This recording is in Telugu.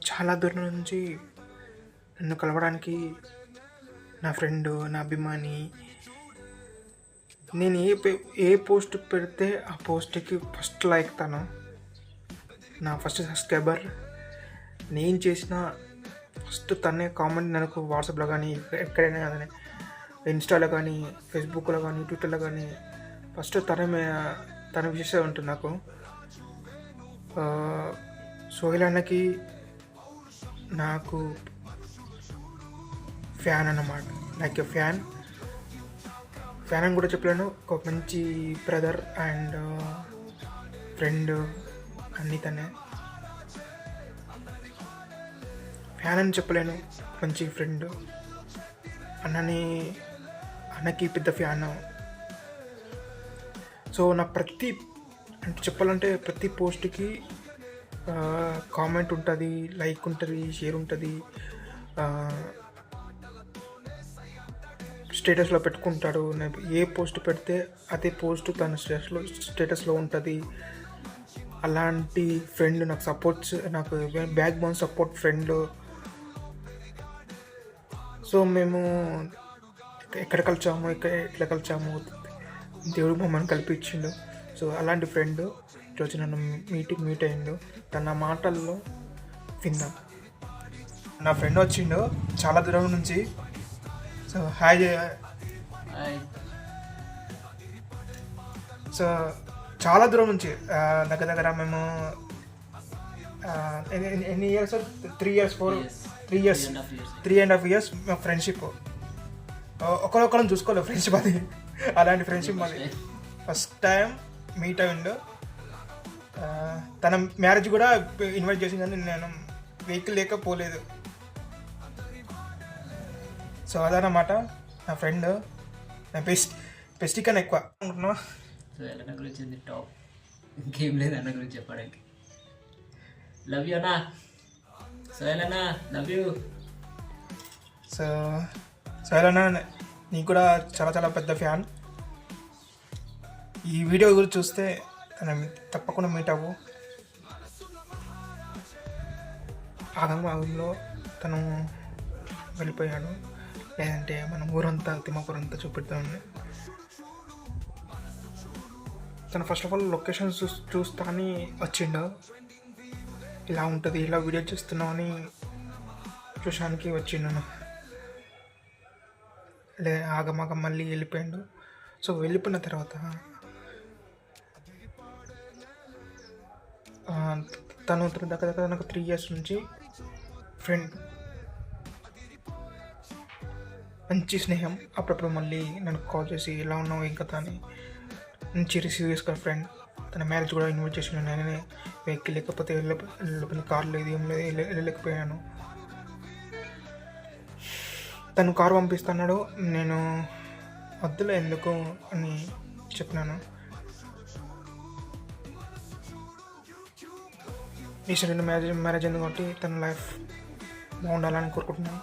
చాలా దూరం నుంచి నన్ను కలవడానికి నా ఫ్రెండ్, నా అభిమాని, నేను ఏ పోస్ట్ పెడితే ఆ పోస్ట్కి ఫస్ట్ లైక్ తను, నా ఫస్ట్ సబ్స్క్రైబర్. నేను చేసిన ఫస్ట్ తనే కామెంట్ నాకు వాట్సాప్లో కానీ ఎక్కడైనా కానీ, ఇన్స్టాలో కానీ, ఫేస్బుక్లో కానీ, ట్విట్టర్లో కానీ ఫస్ట్ తన విషయం ఉంటుంది నాకు. సోహెల్ అన్నకి నాకు ఫ్యాన్ అన్నమాట, లైక్ ఫ్యాన్ అని కూడా చెప్పలేను. ఒక మంచి బ్రదర్ అండ్ ఫ్రెండ్ అన్నీ తనే. ఫ్యాన్ అని చెప్పలేను, మంచి ఫ్రెండ్. అన్నకి పెద్ద ఫ్యాన్. సో నా చెప్పాలంటే ప్రతి పోస్ట్కి కామెంట్ ఉంటుంది, లైక్ ఉంటుంది, షేర్ ఉంటుంది, స్టేటస్లో పెట్టుకుంటాడు. ఏ పోస్ట్ పెడితే అదే పోస్ట్ తన స్టేటస్లో ఉంటుంది. అలాంటి ఫ్రెండ్ నాకు back bone support friend. So మేము ఎట్లా కలిసాము, దేవుడు మమ్మల్ని కల్పించిండు. సో అలాంటి ఫ్రెండ్ ఈరోజు నన్ను మీట్ అయ్యిండు. తన మాటల్లో విన్నాం. నా ఫ్రెండ్ వచ్చిండు చాలా దూరం నుంచి. So hi. సో చాలా దూరం నుంచి దగ్గర మేము ఎన్ని ఇయర్స్, 3 years 3.5 years మా ఫ్రెండ్షిప్. ఒకరిని చూసుకోలేదు ఫ్రెండ్షిప్ అది. అలాంటి ఫ్రెండ్షిప్ మాది. ఫస్ట్ టైం మీట్ అయ్యిండు. తన మ్యారేజ్ కూడా ఇన్వైట్ చేసింది, కానీ నేను వెహికల్ లేకపోలేదు. సో అదన్నమాట నా ఫ్రెండ్, నా బెస్ట్ కన్నా ఎక్కువ అనుకుంటున్నా. సో అన్న గురించి టాప్ ఇంకేం లేదు అన్న గురించి చెప్పడానికి. లవ్ యూ అన్నా, సోహెల్ అన్నా, లవ్ యూ. సో సోహెల్ అన్నా నీకు కూడా చాలా చాలా పెద్ద ఫ్యాన్. ఈ వీడియో గురించి చూస్తే తప్పకుండా మీట్ అవ్వు. ఆగంలో తను వెళ్ళిపోయాడు, లేదంటే మనం ఊరంతా తిమ్మాపురంతా చూపెడతామని. తను ఫస్ట్ ఆఫ్ ఆల్ లొకేషన్ చూస్తా అని వచ్చిండు. ఇలా ఉంటుంది, ఇలా వీడియో చూస్తున్నావు అని చూసానికి వచ్చిండు. ఆగమాగం మళ్ళీ వెళ్ళిపోయాడు. సో వెళ్ళిపోయిన తర్వాత తను దగ్గర నాకు 3 years నుంచి ఫ్రెండ్, మంచి స్నేహం. అప్పుడప్పుడు మళ్ళీ నన్ను కాల్ చేసి ఇలా ఉన్నావు ఏం కథ అని మంచి రిసీవ్ చేసుకున్న ఫ్రెండ్. తన మ్యారేజ్ కూడా ఇన్వైట్ చేసిన, నేనే వెహికల్ లేకపోతే కార్ లేదు, ఏం లేదు, వెళ్ళలేకపోయాను. తను కారు పంపిస్తున్నాడు, నేను వద్దులే ఎందుకు అని చెప్పినాను. రీసెంట్గా మ్యారేజ్ ఎందుకు కాబట్టి తన లైఫ్ బాగుండాలని కోరుకుంటున్నాను.